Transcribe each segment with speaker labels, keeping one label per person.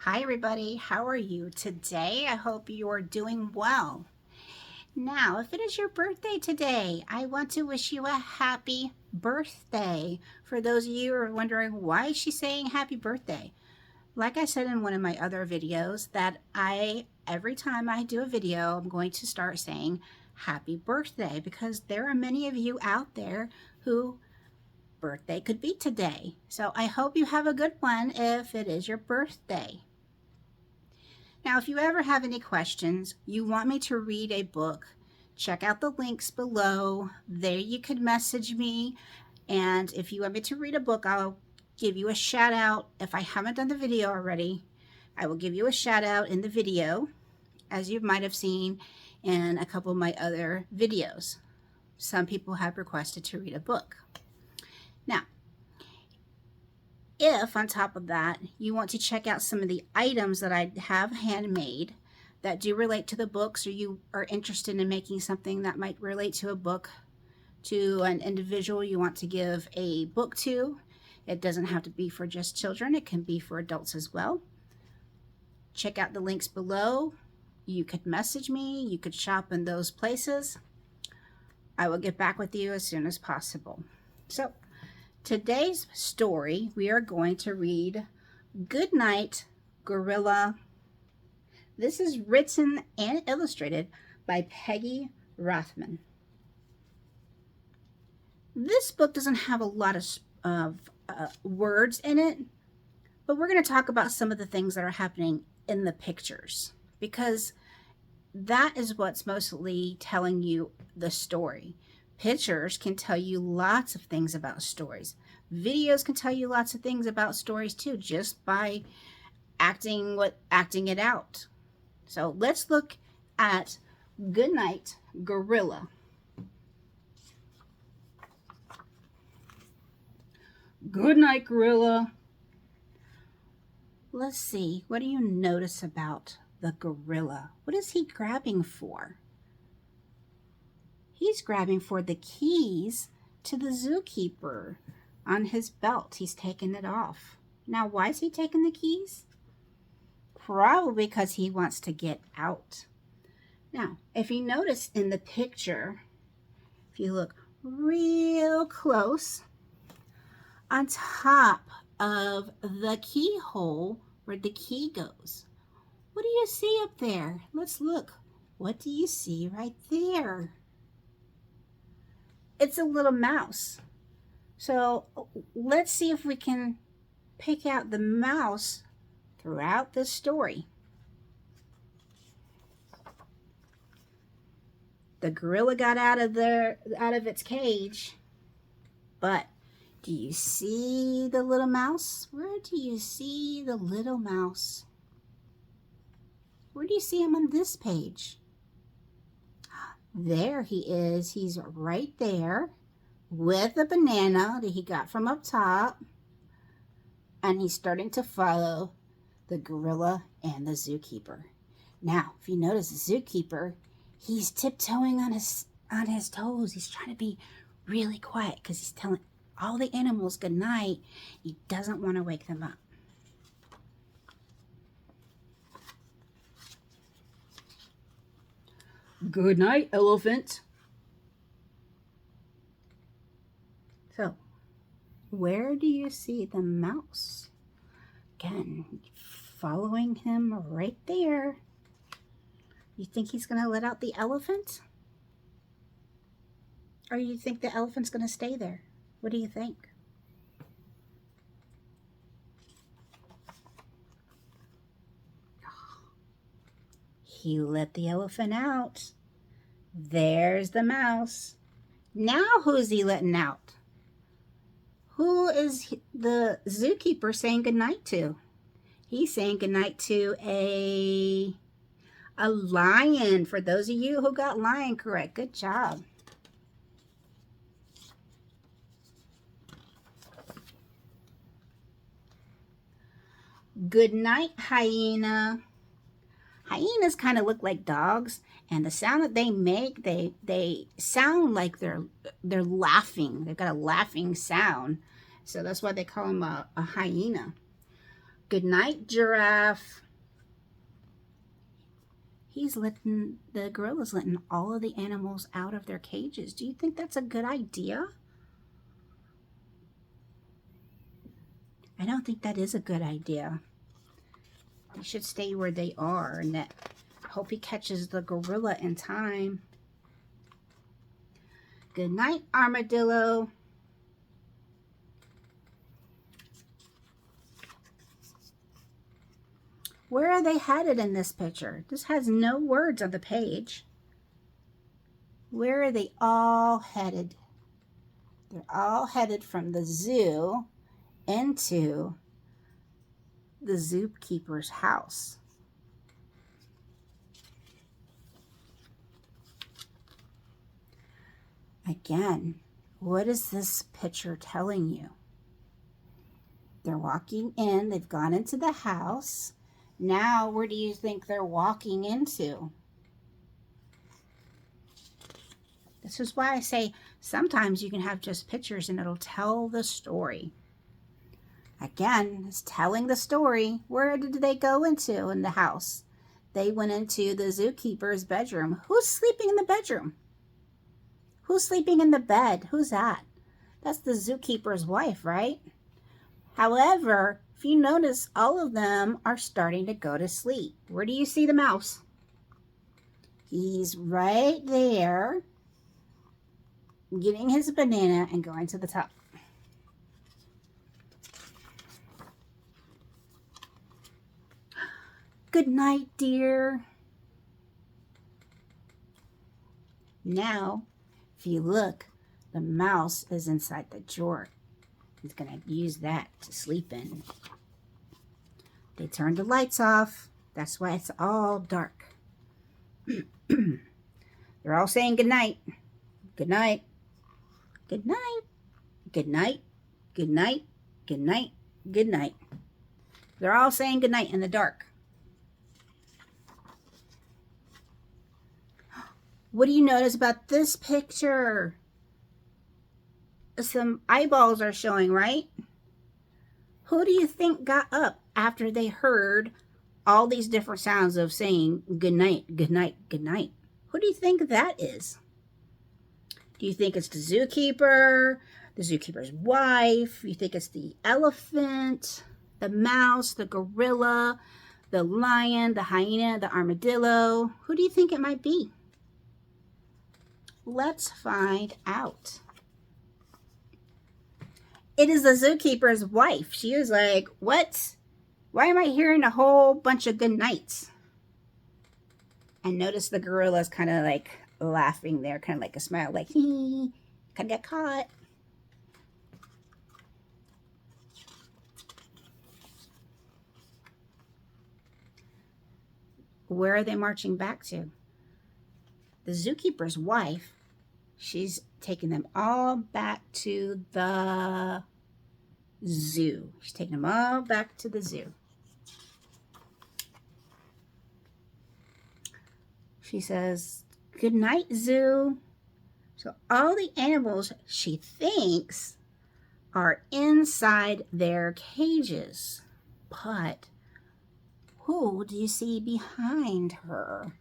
Speaker 1: Hi everybody, how are you today? I hope you are doing well. Now, if it is your birthday today, I want to wish you a happy birthday. For those of you who are wondering why she's saying happy birthday, like I said in one of my other videos, that every time I do a video, I'm going to start saying happy birthday because there are many of you out there who birthday could be today. So I hope you have a good one if it is your birthday. Now, if you ever have any questions, you want me to read a book, check out the links below. There you could message me. And if you want me to read a book, I'll give you a shout out. If I haven't done the video already, I will give you a shout out in the video, as you might have seen in a couple of my other videos. Some people have requested to read a book. Now, if on top of that you want to check out some of the items that I have handmade that do relate to the books, or you are interested in making something that might relate to a book, to an individual you want to give a book to, it doesn't have to be for just children, it can be for adults as well. Check out the links below. You could message me, you could shop in those places. I will get back with you as soon as possible. So today's story, we are going to read Good Night, Gorilla. This is written and illustrated by Peggy Rathmann. This book doesn't have a lot of words in it, but we're going to talk about some of the things that are happening in the pictures, because that is what's mostly telling you the story. Pictures can tell you lots of things about stories. Videos can tell you lots of things about stories too, just by acting it out. So let's look at Good Night, Gorilla. Good night, Gorilla. Let's see, what do you notice about the gorilla? What is he grabbing for? He's grabbing for the keys to the zookeeper on his belt. He's taking it off. Now, why is he taking the keys? Probably because he wants to get out. Now, if you notice in the picture, if you look real close, on top of the keyhole where the key goes, what do you see up there? Let's look. What do you see right there? It's a little mouse. So let's see if we can pick out the mouse throughout the story. The gorilla got out of its cage, but do you see the little mouse? Where do you see the little mouse? Where do you see him on this page? There he is. He's right there with a banana that he got from up top. And he's starting to follow the gorilla and the zookeeper. Now, if you notice, the zookeeper, he's tiptoeing on his toes. He's trying to be really quiet because he's telling all the animals good night. He doesn't want to wake them up. Good night, elephant. So, where do you see the mouse? Again, following him right there. You think he's going to let out the elephant? Or you think the elephant's going to stay there? What do you think? He let the elephant out. There's the mouse. Now who's he letting out? Who is the zookeeper saying goodnight to? He's saying goodnight to a lion. For those of you who got lion correct, good job. Good night, hyena. Hyenas kind of look like dogs, and the sound that they make, they sound like they're laughing. They've got a laughing sound, so that's why they call them a hyena. Good night, giraffe. The gorilla's letting all of the animals out of their cages. Do you think that's a good idea? I don't think that is a good idea. They should stay where they are, and I hope he catches the gorilla in time. Good night, armadillo. Where are they headed in this picture? This has no words on the page. Where are they all headed? They're all headed from the zoo into the zookeeper's house. Again, what is this picture telling you? They're walking in. They've gone into the house. Now, where do you think they're walking into? This is why I say sometimes you can have just pictures and it'll tell the story. Again, it's telling the story. Where did they go into in the house? They went into the zookeeper's bedroom. Who's sleeping in the bedroom? Who's sleeping in the bed? Who's that? That's the zookeeper's wife, right? However, if you notice, all of them are starting to go to sleep. Where do you see the mouse? He's right there, getting his banana and going to the top. Good night, dear. Now, if you look, the mouse is inside the drawer. He's going to use that to sleep in. They turned the lights off. That's why it's all dark. They're all saying good night. Good night. Good night. Good night. Good night. Good night. Good night. They're all saying good night in the dark. What do you notice about this picture? Some eyeballs are showing, right? Who do you think got up after they heard all these different sounds of saying good night, good night, good night? Who do you think that is? Do you think it's the zookeeper's wife? You think it's the elephant, the mouse, the gorilla, the lion, the hyena, the armadillo? Who do you think it might be? Let's find out. It is the zookeeper's wife. She was like, what? Why am I hearing a whole bunch of good nights? And notice the gorilla's kind of like laughing there, kind of like a smile, like, hee, kind of got caught. Where are they marching back to? The zookeeper's wife, she's taking them all back to the zoo. She's taking them all back to the zoo. She says, good night, zoo. So all the animals she thinks are inside their cages. But who do you see behind her?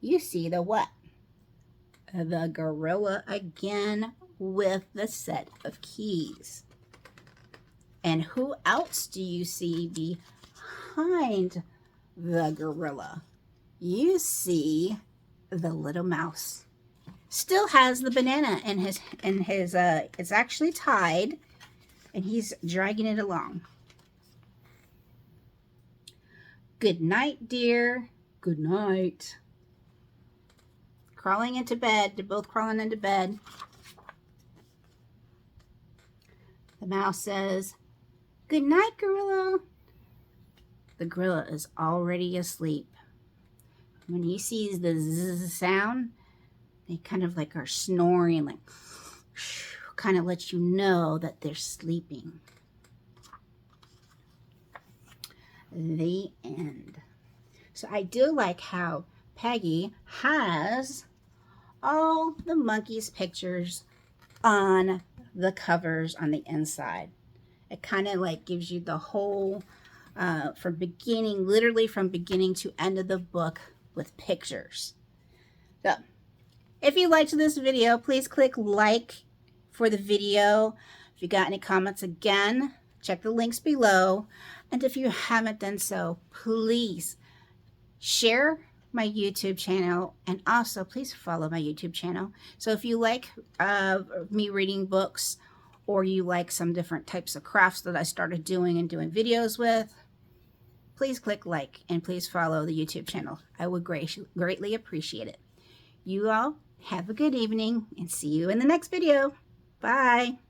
Speaker 1: You see the what? The gorilla again with the set of keys. And who else do you see behind the gorilla? You see the little mouse. Still has the banana in his it's actually tied and he's dragging it along. Good night, dear. Good night. Crawling into bed. They're both crawling into bed. The mouse says, good night, gorilla. The gorilla is already asleep. When he sees the zzz sound, they kind of like are snoring, like kind of lets you know that they're sleeping. The end. So I do like how Peggy has all the monkeys' pictures on the covers on the inside. It kind of like gives you the whole from beginning, literally from beginning to end of the book with pictures. So if you liked this video, please click like for the video. If you got any comments, again, check the links below. And if you haven't done so, please share my YouTube channel, and also please follow my YouTube channel. So if you like me reading books, or you like some different types of crafts that I started doing and doing videos with, please click like and please follow the YouTube channel. I would greatly appreciate it. You all have a good evening and see you in the next video. Bye.